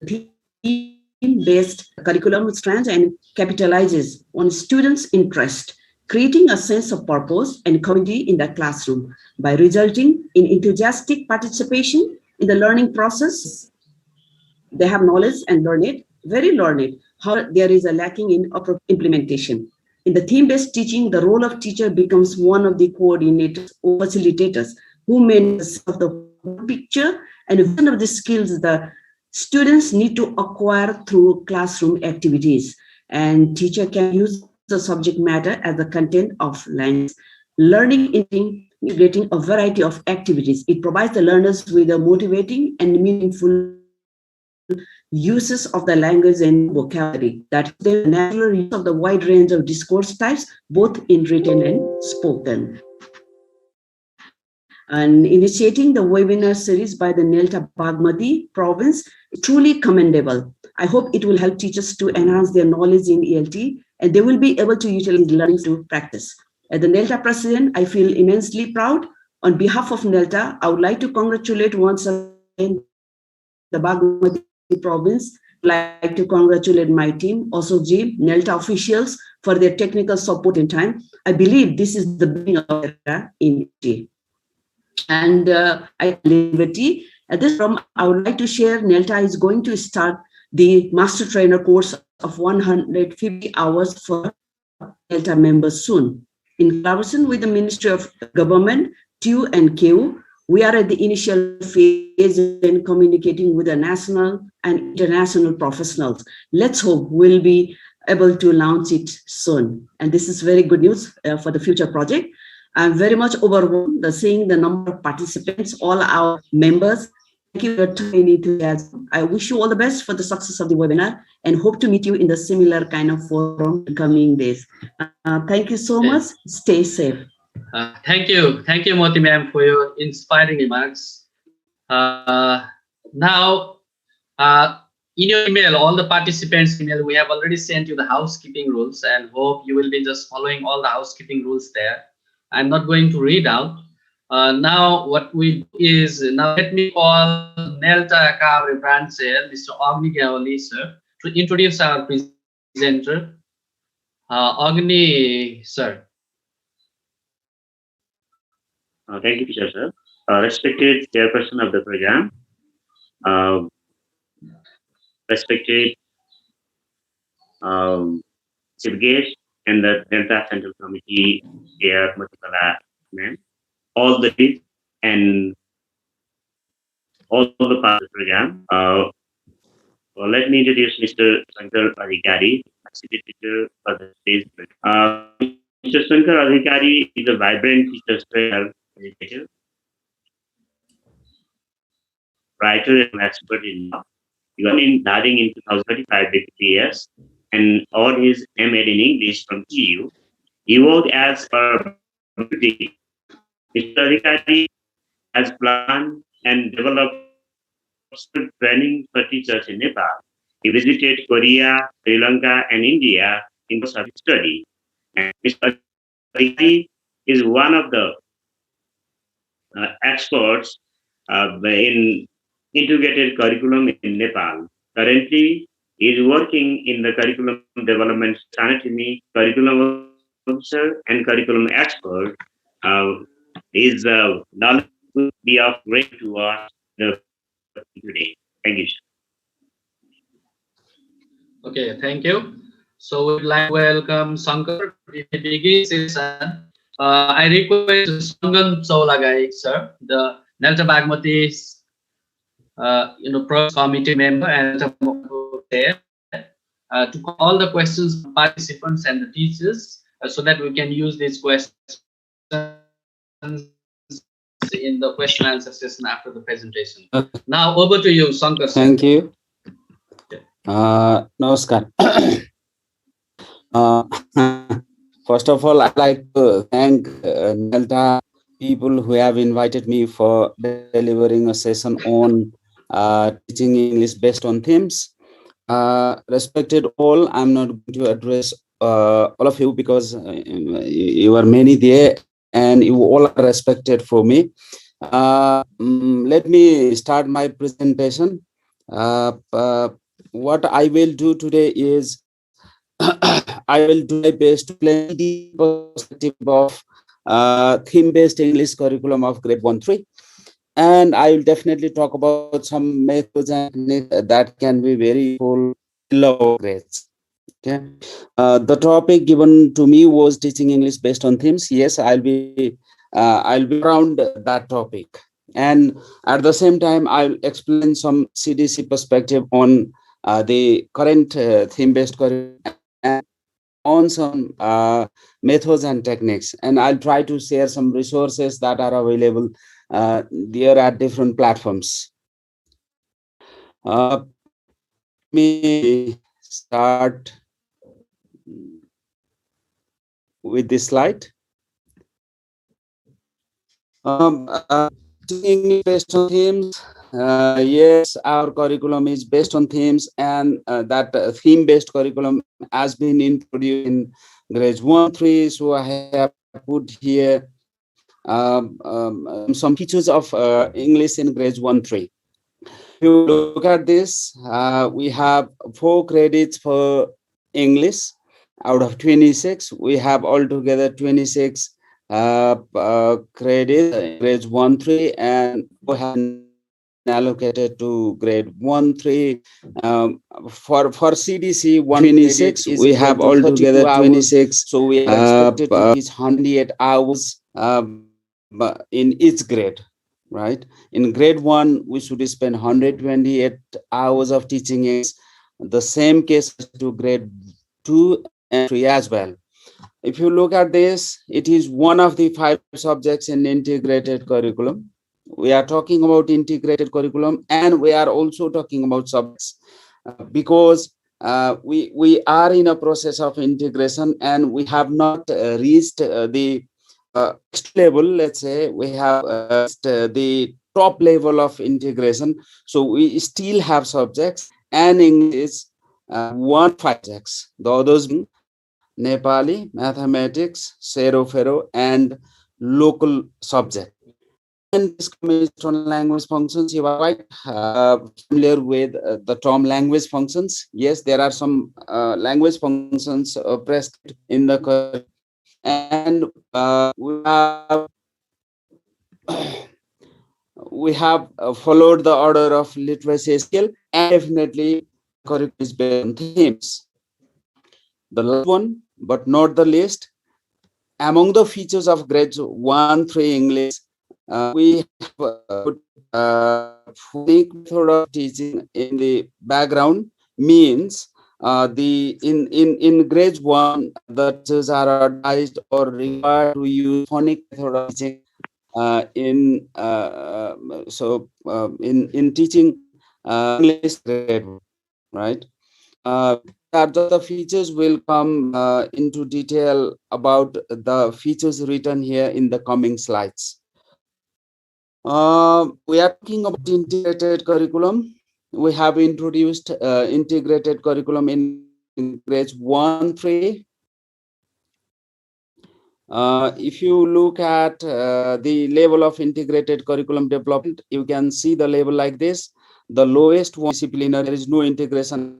theme-based curriculum strands and capitalizes on students' interest, creating a sense of purpose and community in the classroom by resulting in enthusiastic participation in the learning process. They have knowledge and learn it, very learn it. How there is a lacking in implementation. In the theme-based teaching, the role of teacher becomes one of the coordinators or facilitators who may of the picture and vision of the skills the students need to acquire through classroom activities. And teacher can use the subject matter as the content of language. Learning integrating a variety of activities. It provides the learners with a motivating and meaningful uses of the language and vocabulary, that is the natural use of the wide range of discourse types, both in written and spoken. And initiating the webinar series by the NELTA BAGMATI province is truly commendable. I hope it will help teachers to enhance their knowledge in ELT, and they will be able to utilize learning to practice. As the NELTA president, I feel immensely proud. On behalf of NELTA, I would like to congratulate once again the BAGMATI province. I'd like to congratulate my team, also G, NELTA officials for their technical support in time. I believe this is the beginning of era in ELT. And I liberty. At this time, I would like to share NELTA is going to start the master trainer course of 150 hours for NELTA members soon. In collaboration with the Ministry of Government, TU and KU, we are at the initial phase in communicating with the national and international professionals. Let's hope we'll be able to launch it soon. And this is very good news for the future project. I'm very much overwhelmed seeing the number of participants, all our members. Thank you for your enthusiasm. I wish you all the best for the success of the webinar and hope to meet you in the similar kind of forum in coming days. Thank you so much. Stay safe. Thank you, Moti ma'am, for your inspiring remarks. Now, in your email, all the participants' email, we have already sent you the housekeeping rules, and hope you will be just following all the housekeeping rules there. I'm not going to read out. Now, what we do is, now let me call NELTA Kavre branch chair, Mr. Adhikari sir, to introduce our presenter. Agni sir. Thank you, teacher sir. Respected chairperson of the program, respected chief guest and the NELTA Central Committee Chair Matikala ma'am, all the leads and all the parts of the program. Well, let me introduce Mr. Shankar Adhikari, city teacher for the stage. Mr. Shankar Adhikari is a vibrant teacher trainer, educator, writer, and expert in law. He got in Dading in 2035 with PS and earned his MA in English from TU. He worked as a Mr. Adhikari has planned and developed training for teachers in Nepal. He visited Korea, Sri Lanka, and India in course of study. And Mr. Adhikari is one of the experts in integrated curriculum in Nepal. Currently, he is working in the curriculum development anatomy, curriculum officer, and curriculum expert. His knowledge will be of great to us today. Thank you. Okay, thank you. So we'd like to welcome Shankar to begin session. I request Sangan Saulagai, sir, the NELTA BAGMATI pro committee member and chair, to call all the questions from participants and the teachers so that we can use these questions in the question and answer session after the presentation. Now over to you, Shankar. Thank you. Namaskar. First of all, I'd like to thank NELTA people who have invited me for delivering a session on teaching English based on themes. Respected all, I'm not going to address all of you because you are many there and you all are respected for me. Let me start my presentation. What I will do today is I will do my best to explain the perspective of theme-based English curriculum of grade 1-3. And I will definitely talk about some methods and techniques that can be very useful in lower grades. Okay. The topic given to me was teaching English based on themes. Yes, I'll be around that topic. And at the same time, I'll explain some CDC perspective on the current theme-based curriculum and on some methods and techniques. And I'll try to share some resources that are available there at different platforms. Let me start with this slide. Teaching English based on themes. Yes, our curriculum is based on themes, and that theme-based curriculum has been introduced in grades 1-3. So I have put here some features of English in grades 1-3. If you look at this, we have 4 credits for English out of 26. We have altogether 26 credits in grades 1-3, and 4 have been allocated to grade 1-3. For CDC, 126, we have altogether 26. So we are expected to teach 128 hours in each grade. Right, in grade 1 we should spend 128 hours of teaching English. The same case to grade 2 and 3 as well. If you look at this, it is one of the 5 subjects in integrated curriculum. We are talking about integrated curriculum, and we are also talking about subjects because we are in a process of integration, and we have not reached the next level. Let's say we have the top level of integration, so we still have subjects, and English is one of 5 subjects, the others being Nepali, mathematics, Sero-Fero, and local subject. And this based on language functions. You are quite familiar with the term language functions. Yes, there are some language functions prescribed in the curriculum, and we have followed the order of literacy skill, and definitely curriculum is based on themes. The last one, but not the least, among the features of grades 1-3 English, we have put phonic method of teaching in the background. Means in grades 1, the teachers are advised or required to use phonic method of teaching in teaching English grade 1, right? The features will come into detail about the features written here in the coming slides. We are talking about integrated curriculum. We have introduced integrated curriculum in grades 1-3. If you look at the level of integrated curriculum development, you can see the level like this. The lowest one, disciplinary, there is no integration.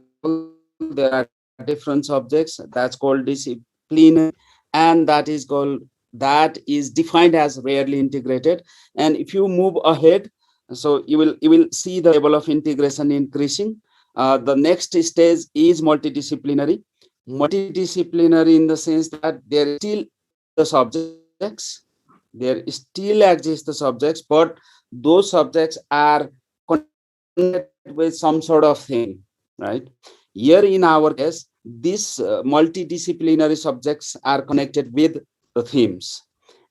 There are different subjects. That's called disciplinary, and that is defined as rarely integrated. And if you move ahead, so you will see the level of integration increasing. The next stage is multidisciplinary. Multidisciplinary in the sense that there still the subjects, there still exist the subjects, but those subjects are connected with some sort of thing, right? Here in our case, these multidisciplinary subjects are connected with the themes.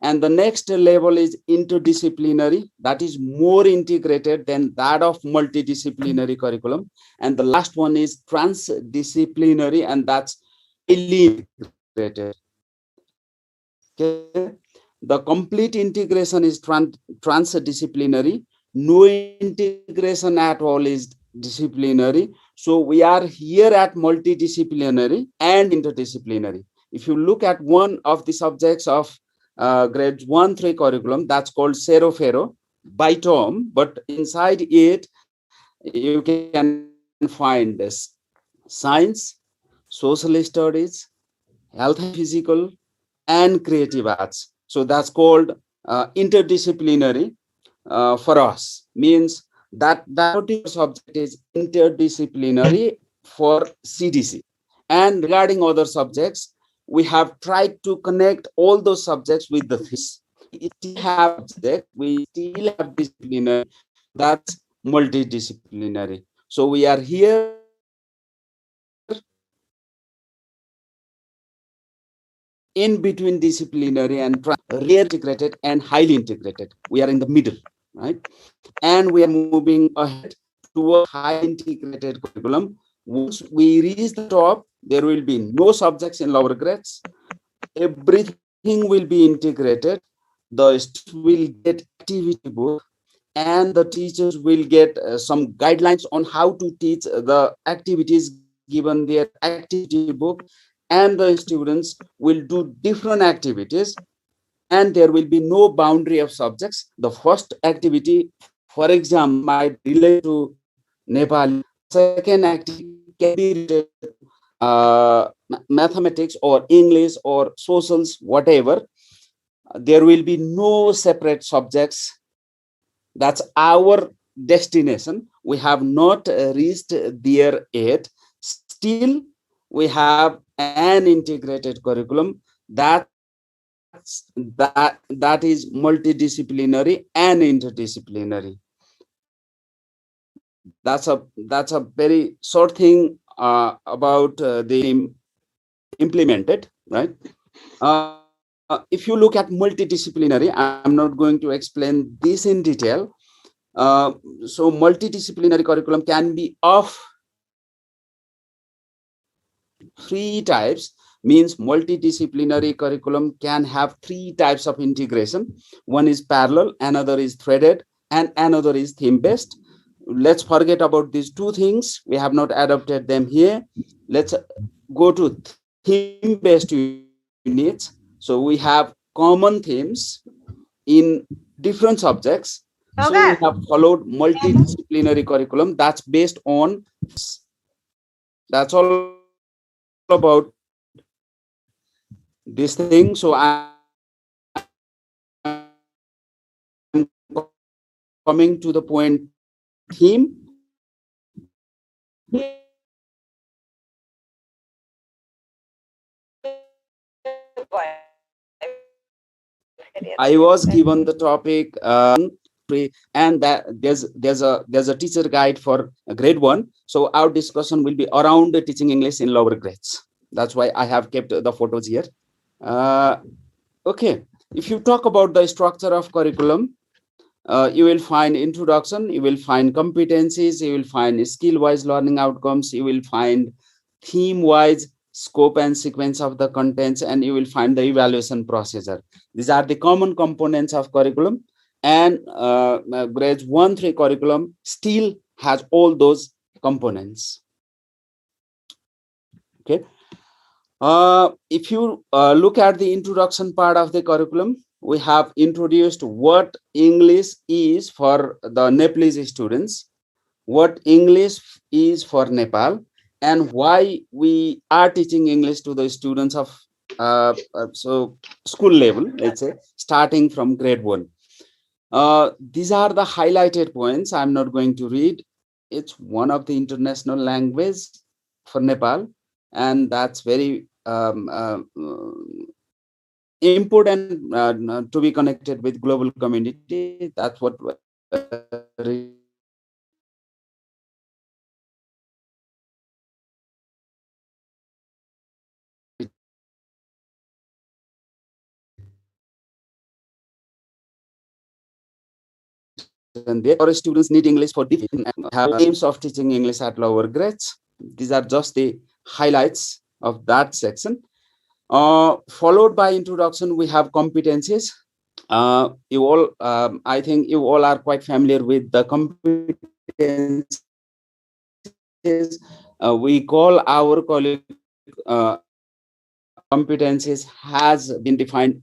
And the next level is interdisciplinary, that is more integrated than that of multidisciplinary curriculum. And the last one is transdisciplinary, and that's highly integrated. Okay. The complete integration is transdisciplinary. No integration at all is disciplinary. So we are here at multidisciplinary and interdisciplinary. If you look at one of the subjects of grades 1-3 curriculum, that's called Sero-Fero by term, but inside it, you can find this science, social studies, health and physical, and creative arts. So that's called interdisciplinary for us. Means that particular subject is interdisciplinary for CDC. And regarding other subjects, we have tried to connect all those subjects with the themes. We still have subject, we still have disciplinary, that's multidisciplinary. So we are here in between disciplinary and rare integrated and highly integrated. We are in the middle, right? And we are moving ahead towards high integrated curriculum. Once we reach the top, there will be no subjects in lower grades. Everything will be integrated. The students will get activity book, and the teachers will get some guidelines on how to teach the activities given their activity book, and the students will do different activities, and there will be no boundary of subjects. The first activity, for example, might be related to Nepali. Second activity can be related to mathematics or English or socials, whatever. There will be no separate subjects. That's our destination. We have not reached there yet. Still, we have an integrated curriculum that is multidisciplinary and interdisciplinary. That's a very short thing about the implemented, right? If you look at multidisciplinary, I'm not going to explain this in detail. So multidisciplinary curriculum can be of three types. Means multidisciplinary curriculum can have three types of integration. One is parallel, another is threaded, and another is theme based. Let's forget about these two things, we have not adopted them here. Let's go to theme based units. So we have common themes in different subjects. So we have followed multidisciplinary curriculum that's based on themes. That's all about this thing. So I'm coming to the point theme. I was given the topic and that there's a teacher guide for grade 1. So our discussion will be around teaching English in lower grades. That's why I have kept the photos here. Uh, okay, if you talk about the structure of curriculum, you will find introduction, you will find competencies, you will find skill-wise learning outcomes, you will find theme-wise scope and sequence of the contents, and you will find the evaluation procedure. These are the common components of curriculum, and grades 1-3 curriculum still has all those components. Okay. If you look at the introduction part of the curriculum, we have introduced what English is for the Nepalese students, what English is for Nepal, and why we are teaching English to the students of so school level, let's say, starting from grade 1. These are the highlighted points. I'm not going to read. It's one of the international language for Nepal, and that's very important to be connected with global community. That's what written there. Our students need English for different have aims of teaching English at lower grades. These are just the highlights of that section. Followed by introduction, we have competencies. You all, I think you all are quite familiar with the competencies. We call our colleague competencies has been defined